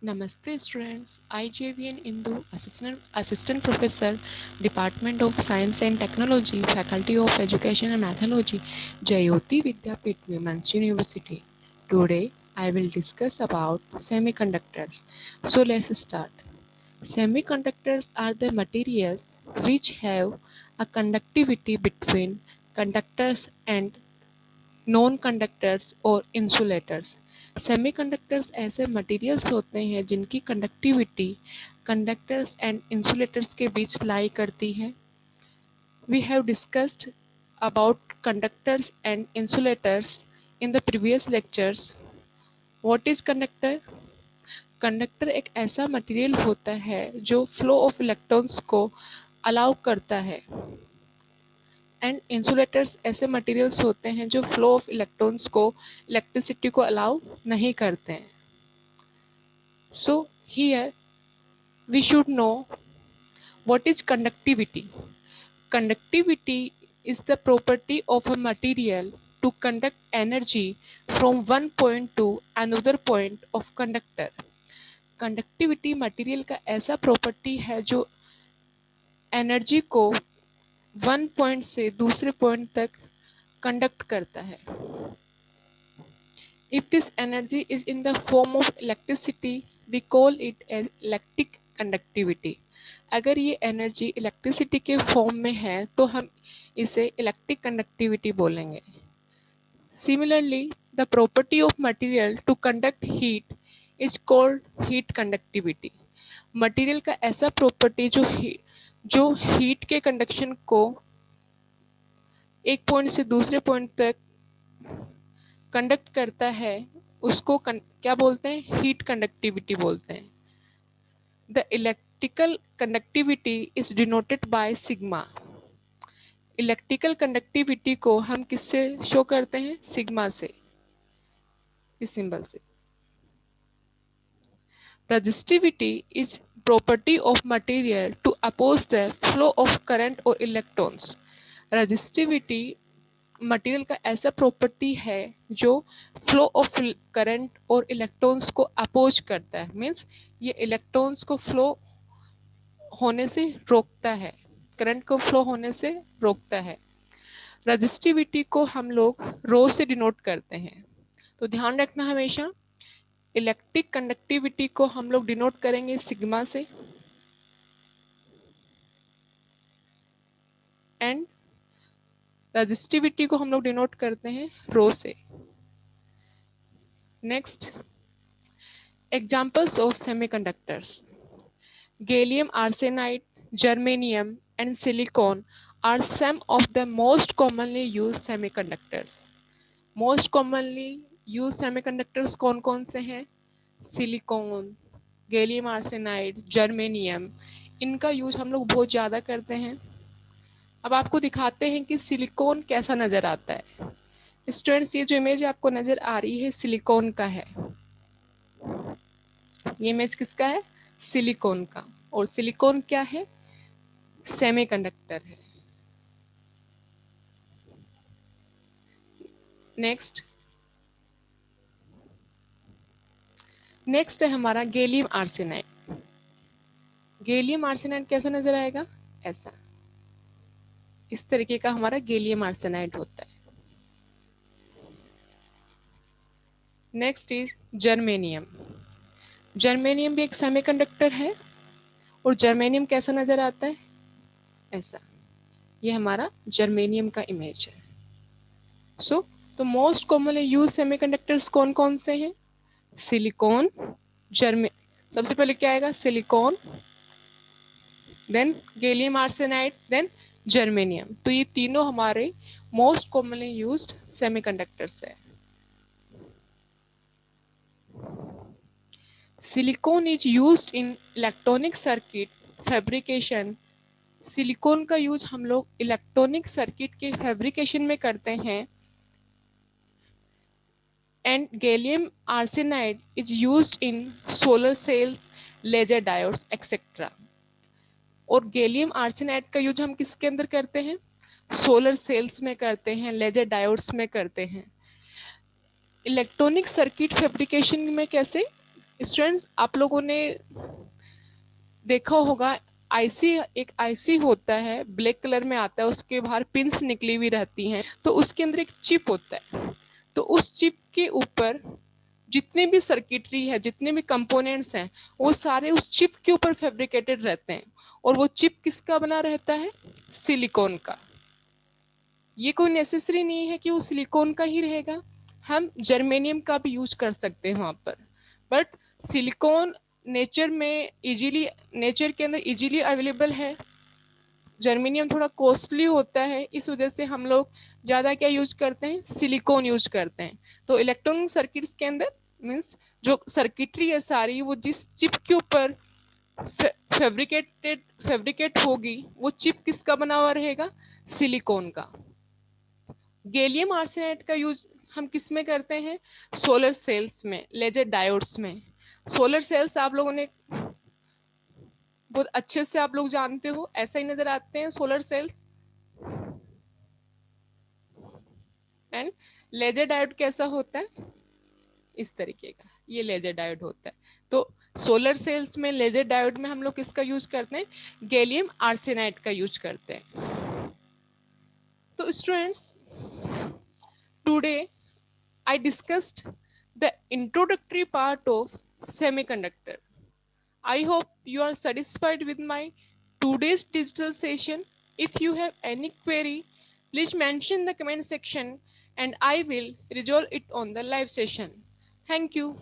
Namaste students, I JVN Indu, Assistant Professor, Department of Science and Technology, Faculty of Education and Methodology, Jayoti Vidyapeeth Women's University. Today I will discuss about semiconductors. So let's start. Semiconductors are the materials which have a conductivity between conductors and non-conductors और insulators. Semiconductors ऐसे materials होते हैं जिनकी conductivity conductors and insulators के बीच लाई करती है। We have discussed about conductors and insulators in the previous lectures. What is conductor? Conductor एक ऐसा मटेरियल होता है जो फ्लो ऑफ इलेक्ट्रॉन्स को अलाउ करता है एंड इंसुलेटर्स ऐसे मटेरियल्स होते हैं जो फ्लो ऑफ इलेक्ट्रॉन्स को इलेक्ट्रिसिटी को अलाउ नहीं करते हैं। So here we should know what is conductivity. Conductivity is the property of a material to conduct energy from one point to another point of conductor। Conductivity material का ऐसा property है जो energy को one point से दूसरे point तक conduct करता है। If this energy is in the form of electricity, we call it as electric conductivity। अगर ये एनर्जी इलेक्ट्रिसिटी के फॉर्म में है तो हम इसे इलेक्ट्रिक कंडक्टिविटी बोलेंगे। Similarly, the property of material to conduct heat is called heat conductivity। Material का ऐसा प्रॉपर्टी जो हीट के कंडक्शन को एक पॉइंट से दूसरे पॉइंट तक कंडक्ट करता है उसको क्या बोलते हैं? हीट कंडक्टिविटी बोलते हैं। The electrical conductivity is denoted by sigma. Electrical conductivity को हम किससे शो करते हैं? सिग्मा से, इस सिंबल से। Resistivity is property of material to oppose the flow of current और इलेक्ट्रॉन्स। रजिस्टिविटी मटेरियल का ऐसा प्रॉपर्टी है जो फ्लो ऑफ करंट और इलेक्ट्रॉन्स को अपोज करता है। मीन्स ये इलेक्ट्रॉन्स को फ्लो होने से रोकता है, करंट को फ्लो होने से रोकता है। रजिस्टिविटी को हम लोग रो से डिनोट करते हैं, तो ध्यान रखना हमेशा इलेक्ट्रिक कंडक्टिविटी को हम लोग डिनोट करेंगे सिग्मा से एंड रजिस्टिविटी को हम लोग डिनोट करते हैं रो से। Next, examples of semiconductors. Gallium arsenide, germanium, and silicon are some of the most commonly used semiconductors। Most commonly used semiconductors कौन कौन से हैं? सिलिकॉन, गैलियम आर्सेनाइड, जर्मेनियम, इनका यूज हम लोग बहुत ज़्यादा करते हैं। अब आपको दिखाते हैं कि सिलिकॉन कैसा नज़र आता है। स्टूडेंट्स, ये जो इमेज आपको नज़र आ रही है सिलिकॉन का है। ये इमेज किसका है? सिलिकॉन का। और सिलिकॉन क्या है? सेमीकंडक्टर है। नेक्स्ट है हमारा गैलियम आर्सेनाइड। गैलियम आर्सेनाइड कैसा नजर आएगा? ऐसा, इस तरीके का हमारा गैलियम आर्सेनाइड होता है। Next is germanium. जर्मेनियम भी एक सेमीकंडक्टर है और जर्मेनियम कैसा नजर आता है? ऐसा। ये हमारा जर्मेनियम का इमेज है। सो तो मोस्ट कॉमनली यूज सेमीकंडक्टर्स कौन कौन से हैं? सिलिकॉन, सबसे पहले क्या आएगा? Silicon, then gallium arsenide, then germanium. तो ये तीनों हमारे मोस्ट कॉमनली यूज्ड सेमीकंडक्टर्स है। Silicon is used in electronic circuit fabrication. Silicon का यूज हम लोग इलेक्ट्रॉनिक सर्किट के फैब्रिकेशन में करते हैं। And gallium arsenide is used in solar cells, laser diodes etcetera. और गैलियम आर्सेनाइड का यूज हम किसके अंदर करते हैं? सोलर सेल्स में करते हैं, लेजर डायोड्स में करते हैं। इलेक्ट्रॉनिक सर्किट फैब्रिकेशन में कैसे? स्टूडेंट्स, आप लोगों ने देखा होगा, आईसी, एक आईसी होता है, ब्लैक कलर में आता है, उसके बाहर पिंस निकली हुई रहती हैं, तो उसके अंदर एक चिप होता है। तो उस चिप के ऊपर जितने भी सर्किटरी है, जितने भी कंपोनेंट्स हैं, वो सारे उस चिप के ऊपर फैब्रिकेटेड रहते हैं। और वो चिप किसका बना रहता है? सिलिकॉन का। ये कोई नेसेसरी नहीं है कि वो सिलिकॉन का ही रहेगा, हम जर्मेनियम का भी यूज कर सकते हैं वहाँ पर। बट सिलिकॉन नेचर में इजीली, नेचर के अंदर इजीली अवेलेबल है, जर्मेनियम थोड़ा कॉस्टली होता है, इस वजह से हम लोग ज़्यादा क्या यूज करते हैं? सिलिकॉन यूज करते हैं। तो इलेक्ट्रॉनिक सर्किट्स के अंदर मीन्स जो सर्किटरी है सारी, वो जिस चिप के ऊपर फैब्रिकेट होगी, वो चिप किसका बना हुआ रहेगा? सिलिकॉन का। गैलियम आर्सेनाइड का यूज हम किस में करते हैं? सोलर सेल्स में, लेजर डायोड्स में। सोलर सेल्स आप लोगों ने बहुत अच्छे से आप लोग जानते हो, ऐसा ही नजर आते हैं solar cells. And laser diode कैसा होता है? इस तरीके का, ये लेजर डायोड होता है। तो सोलर सेल्स में, लेजर डायोड में हम लोग किसका यूज करते हैं? गैलियम आर्सेनाइड का यूज करते हैं। तो students, today I discussed the introductory part of semiconductor. I hope you are satisfied with my today's digital session. If you have any query, please mention in the comment section and I will resolve it on the live session. Thank you.